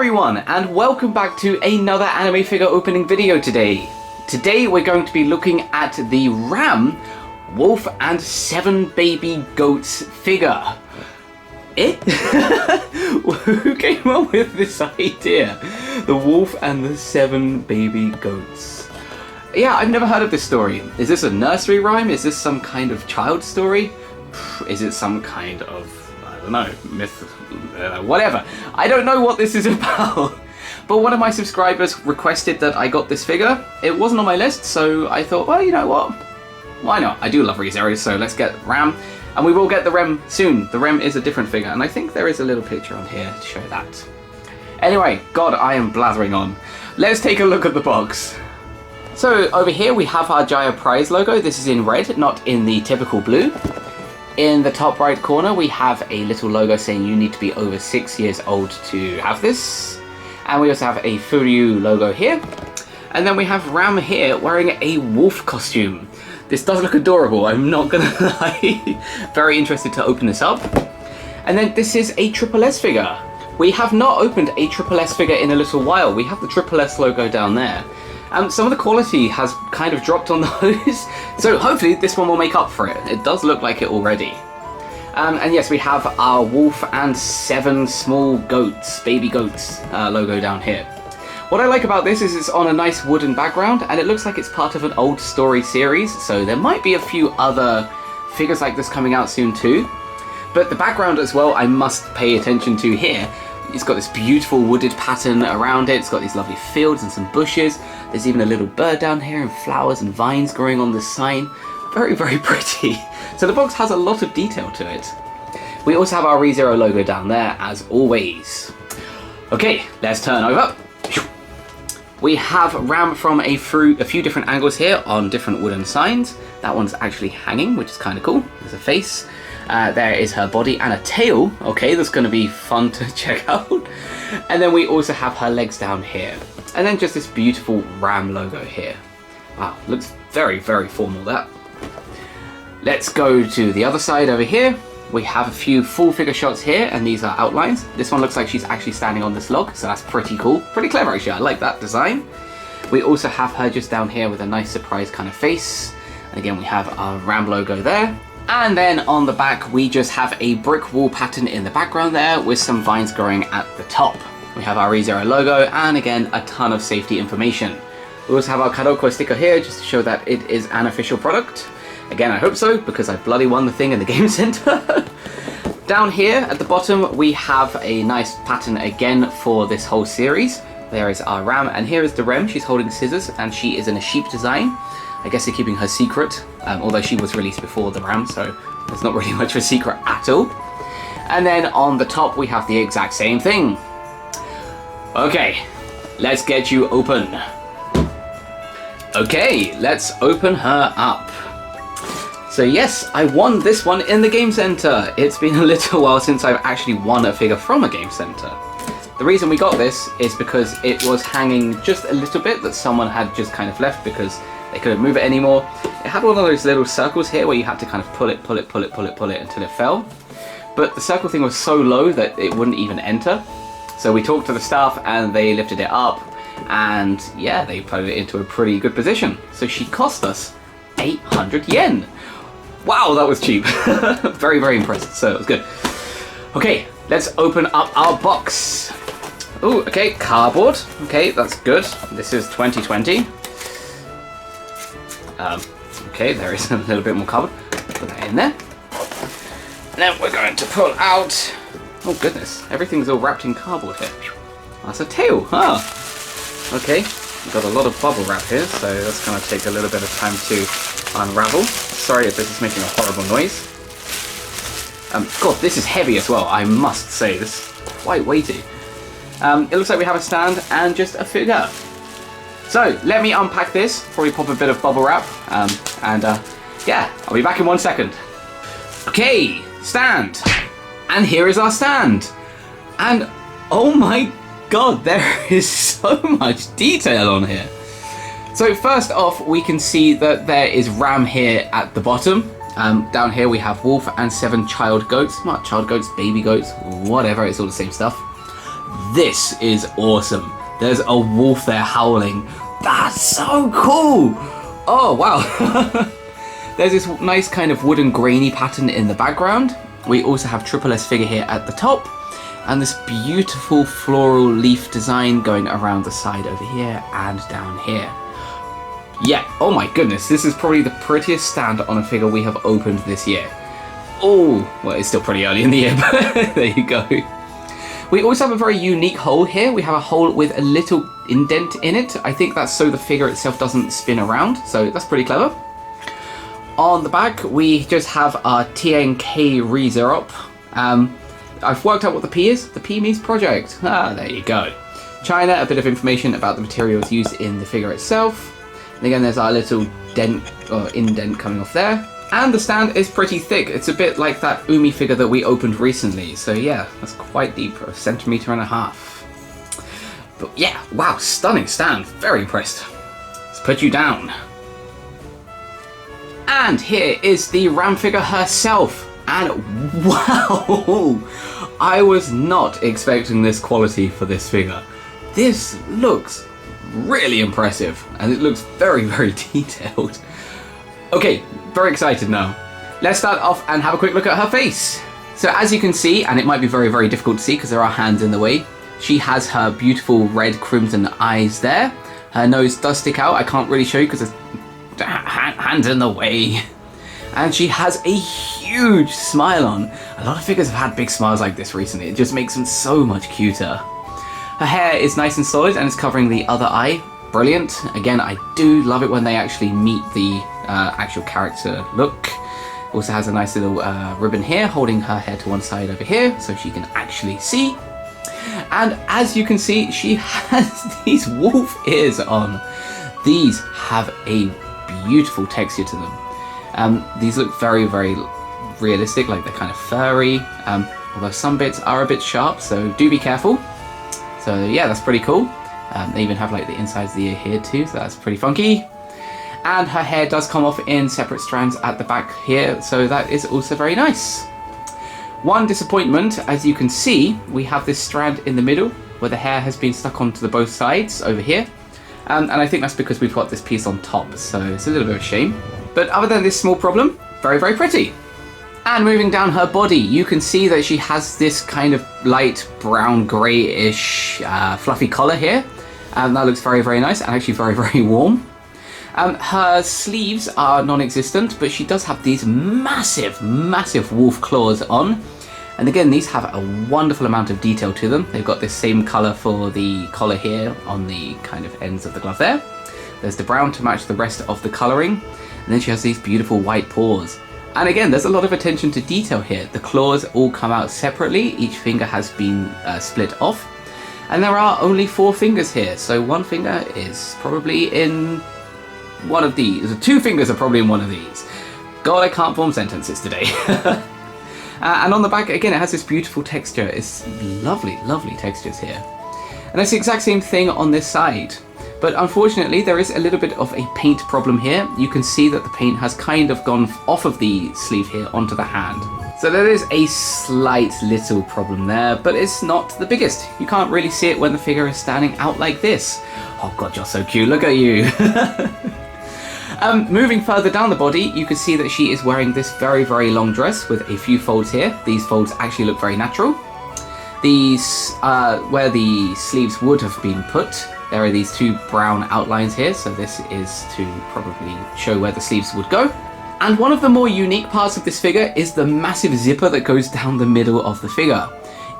everyone, and welcome back to another anime figure opening video today. Today we're going to be looking at the Ram, Wolf and 7 Baby Goats figure. Who came up with this idea? The Wolf and the 7 Baby Goats. Yeah, I've never heard of this story. Is this a nursery rhyme? Is this some kind of child story? Is it some kind of, I don't know, myth, whatever. I don't know what this is about. But one of my subscribers requested that I got this figure. It wasn't on my list, so I thought, well, you know what? Why not? I do love ReZeros, so let's get Ram. And we will get the Rem soon. The Rem is a different figure, and I think there is a little picture on here to show that. Anyway, God, I am blathering on. Let's take a look at the box. So over here we have our Jaya Prize logo. This is in red, not in the typical blue. In the top right corner we have a little logo saying you need to be over 6 years old to have this. And we also have a Furyu logo here. And then we have Ram here wearing a wolf costume. This does look adorable, I'm not gonna lie. Very interested to open this up. And then this is a Triple S figure. We have not opened a Triple S figure in a little while. We have the Triple S logo down there. Some of the quality has kind of dropped on those, so hopefully this one will make up for it. It does look like it already. And yes, we have our Wolf and 7 small goats, baby goats logo down here. What I like about this is it's on a nice wooden background, and it looks like it's part of an old story series, so there might be a few other figures like this coming out soon too. But the background as well, I must pay attention to here. It's got this beautiful wooded pattern around it. It's got these lovely fields and some bushes. There's even a little bird down here and flowers and vines growing on this sign. Very, very pretty. So the box has a lot of detail to it. We also have our ReZero logo down there as always. Okay, let's turn over. We have Ram from a few different angles here on different wooden signs. That one's actually hanging, which is kind of cool. There's a face. There is her body and a tail. Okay, that's going to be fun to check out. And then we also have her legs down here. And then just this beautiful Ram logo here. Wow, looks very, very formal, that. Let's go to the other side over here. We have a few full figure shots here, and these are outlines. This one looks like she's actually standing on this log, so that's pretty cool. Pretty clever, actually. I like that design. We also have her just down here with a nice surprise kind of face. And again, we have our Ram logo there. And then on the back, we just have a brick wall pattern in the background there with some vines growing at the top. We have our ReZero logo and again, a ton of safety information. We also have our Karoko sticker here just to show that it is an official product. Again, I hope so, because I bloody won the thing in the game center. Down here at the bottom, we have a nice pattern again for this whole series. There is our Ram, and here is the Rem. She's holding scissors and she is in a sheep design. I guess they're keeping her secret, although she was released before the Ram, so there's not really much of a secret at all. And then on the top, we have the exact same thing. Okay, let's get you open. Okay, let's open her up. So yes, I won this one in the Game Center. It's been a little while since I've actually won a figure from a Game Center. The reason we got this is because it was hanging just a little bit that someone had just kind of left because they couldn't move it anymore. It had one of those little circles here where you had to kind of pull it until it fell. But the circle thing was so low that it wouldn't even enter. So we talked to the staff and they lifted it up, and yeah, they put it into a pretty good position. So she cost us 800 yen. Wow, that was cheap. Very, very impressed. So it was good. Okay, let's open up our box. Oh, okay, cardboard. Okay, that's good. This is 2020. Okay, there is a little bit more cardboard. Put that in there. And then we're going to pull out... Oh goodness, everything's all wrapped in cardboard here. That's a tail, huh? Okay, we've got a lot of bubble wrap here, so that's going to take a little bit of time to unravel. Sorry if this is making a horrible noise. God, this is heavy as well, I must say. This is quite weighty. It looks like we have a stand and just a figure. So, let me unpack this, probably pop a bit of bubble wrap, yeah, I'll be back in 1 second. Okay, stand. And here is our stand. And, oh my god, there is so much detail on here. So first off, we can see that there is Ram here at the bottom. Down here we have Wolf and 7 child goats. Not child goats, baby goats, whatever, it's all the same stuff. this is awesome. There's a wolf there howling. That's so cool. Oh, wow. There's this nice kind of wooden grainy pattern in the background. We also have Triple S figure here at the top. And this beautiful floral leaf design going around the side over here and down here. Yeah, oh my goodness, this is probably the prettiest stand on a figure we have opened this year. Oh, well, it's still pretty early in the year, but there you go. We also have a very unique hole here. We have a hole with a little indent in it. I think that's so the figure itself doesn't spin around, so that's pretty clever. On the back, we just have our TNK Reserop. I've worked out what the P is. The P means project. Ah, there you go. China, a bit of information about the materials used in the figure itself. And again, there's our little dent or indent coming off there. And the stand is pretty thick. It's a bit like that Umi figure that we opened recently. So yeah, that's quite deep, 1.5 centimeters. But yeah, wow, stunning stand. Very impressed. Let's put you down. And here is the Ram figure herself. And wow, I was not expecting this quality for this figure. This looks really impressive, and it looks very, very detailed. Okay, very excited now. Let's start off and have a quick look at her face. So as you can see, and it might be very, very difficult to see because there are hands in the way, she has her beautiful red crimson eyes there. Her nose does stick out. I can't really show you because there's hands in the way. And she has a huge smile on. A lot of figures have had big smiles like this recently. It just makes them so much cuter. Her hair is nice and solid and is covering the other eye. Brilliant. Again, I do love it when they actually meet the actual character look. Also has a nice little ribbon here holding her hair to one side over here so she can actually see. And as you can see, she has these wolf ears on. These have a beautiful texture to them. These look very, very realistic, like they're kind of furry, although some bits are a bit sharp, so do be careful. So yeah, that's pretty cool. They even have like the insides of the ear here too, so that's pretty funky. And her hair does come off in separate strands at the back here, so that is also very nice. One disappointment, as you can see, we have this strand in the middle where the hair has been stuck onto the both sides over here. And I think that's because we've got this piece on top, so it's a little bit of a shame. But other than this small problem, very, very pretty. And moving down her body, you can see that she has this kind of light brown grey-ish fluffy collar here. And that looks very, very nice and actually very, very warm. Her sleeves are non-existent, but she does have these massive, massive wolf claws on. And again, these have a wonderful amount of detail to them. They've got this same colour for the collar here on the kind of ends of the glove there. There's the brown to match the rest of the colouring. And then she has these beautiful white paws. And again, there's a lot of attention to detail here. The claws all come out separately. Each finger has been split off. And there are only 4 fingers here. So one finger is probably in one of these. 2 fingers are probably in one of these. God, I can't form sentences today. And on the back, again, it has this beautiful texture. It's lovely, lovely textures here. And that's the exact same thing on this side. But unfortunately, there is a little bit of a paint problem here. You can see that the paint has kind of gone off of the sleeve here onto the hand. So there is a slight little problem there, but it's not the biggest. You can't really see it when the figure is standing out like this. Oh God, you're so cute, look at you. Moving further down the body, you can see that she is wearing this very, very long dress with a few folds here. These folds actually look very natural. These, where the sleeves would have been put, there are these 2 brown outlines here, so this is to probably show where the sleeves would go. And one of the more unique parts of this figure is the massive zipper that goes down the middle of the figure.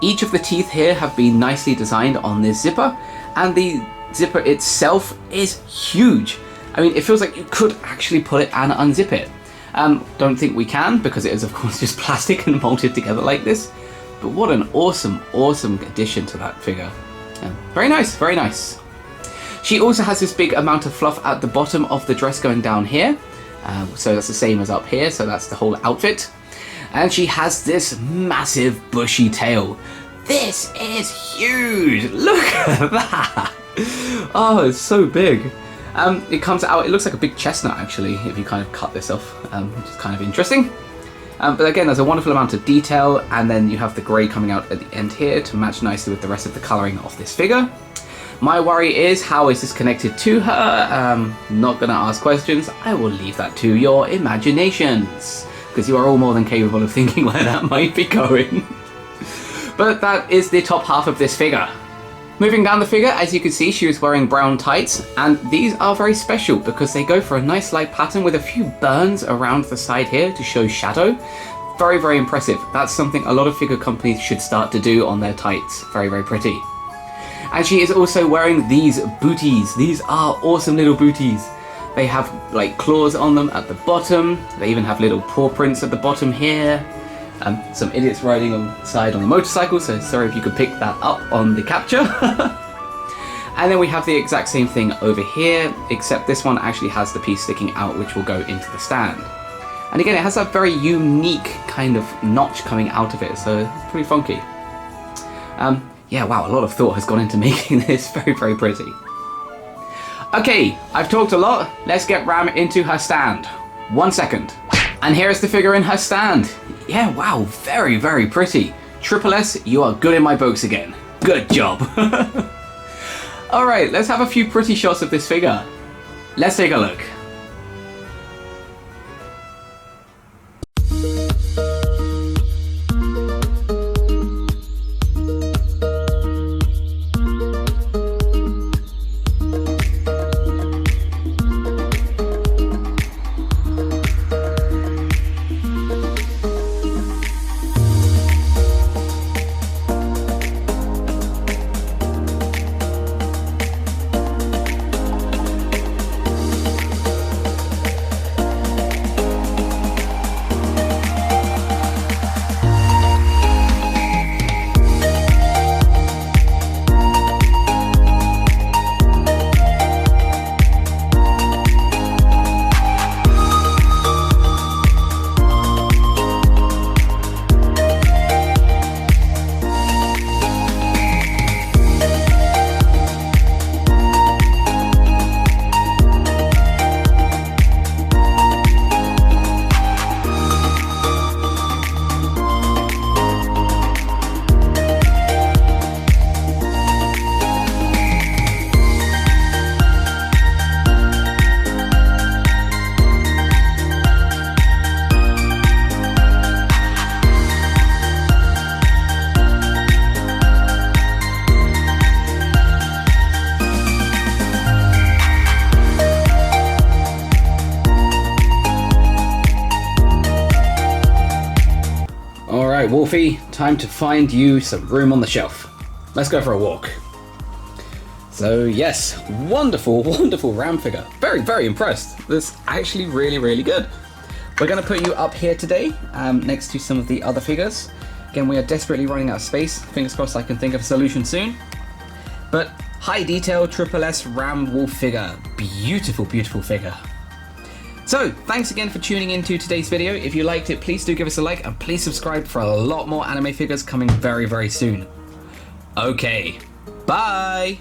Each of the teeth here have been nicely designed on this zipper, and the zipper itself is huge. I mean, it feels like you could actually pull it and unzip it. Don't think we can, because it is of course just plastic and molded together like this. But what an awesome, awesome addition to that figure. Very nice, very nice. She also has this big amount of fluff at the bottom of the dress going down here. So that's the same as up here, so that's the whole outfit. And she has this massive bushy tail. This is huge! Look at that! Oh, it's so big. It comes out, it looks like a big chestnut actually, if you kind of cut this off, which is kind of interesting. But again, there's a wonderful amount of detail, and then you have the grey coming out at the end here to match nicely with the rest of the colouring of this figure. My worry is, how is this connected to her? Not gonna ask questions, I will leave that to your imaginations, because you are all more than capable of thinking where that might be going. But that is the top half of this figure. Moving down the figure, as you can see, she was wearing brown tights, and these are very special because they go for a nice light pattern with a few burns around the side here to show shadow. Very, very impressive. That's something a lot of figure companies should start to do on their tights. Very, very pretty. And she is also wearing these booties. These are awesome little booties. They have like claws on them at the bottom. They even have little paw prints at the bottom here. Some idiots riding on the side on a motorcycle, so sorry if you could pick that up on the capture. And then we have the exact same thing over here, except this one actually has the piece sticking out which will go into the stand. And again, it has a very unique kind of notch coming out of it, so it's pretty funky. Yeah, wow, a lot of thought has gone into making this very, very pretty. Okay, I've talked a lot. Let's get Ram into her stand. 1 second. And here is the figure in her stand. Yeah, wow, very, very pretty. Triple S, you are good in my books again. Good job. Alright, let's have a few pretty shots of this figure. Let's take a look. Alright, Wolfie, time to find you some room on the shelf. Let's go for a walk. So yes, wonderful, wonderful Ram figure. Very, very impressed. That's actually really, really good. We're going to put you up here today, next to some of the other figures. Again, we are desperately running out of space. Fingers crossed I can think of a solution soon. But high detail Triple S Ram Wolf figure. Beautiful, beautiful figure. So, thanks again for tuning into today's video. If you liked it, please do give us a like and please subscribe for a lot more anime figures coming very, very soon. Okay, bye!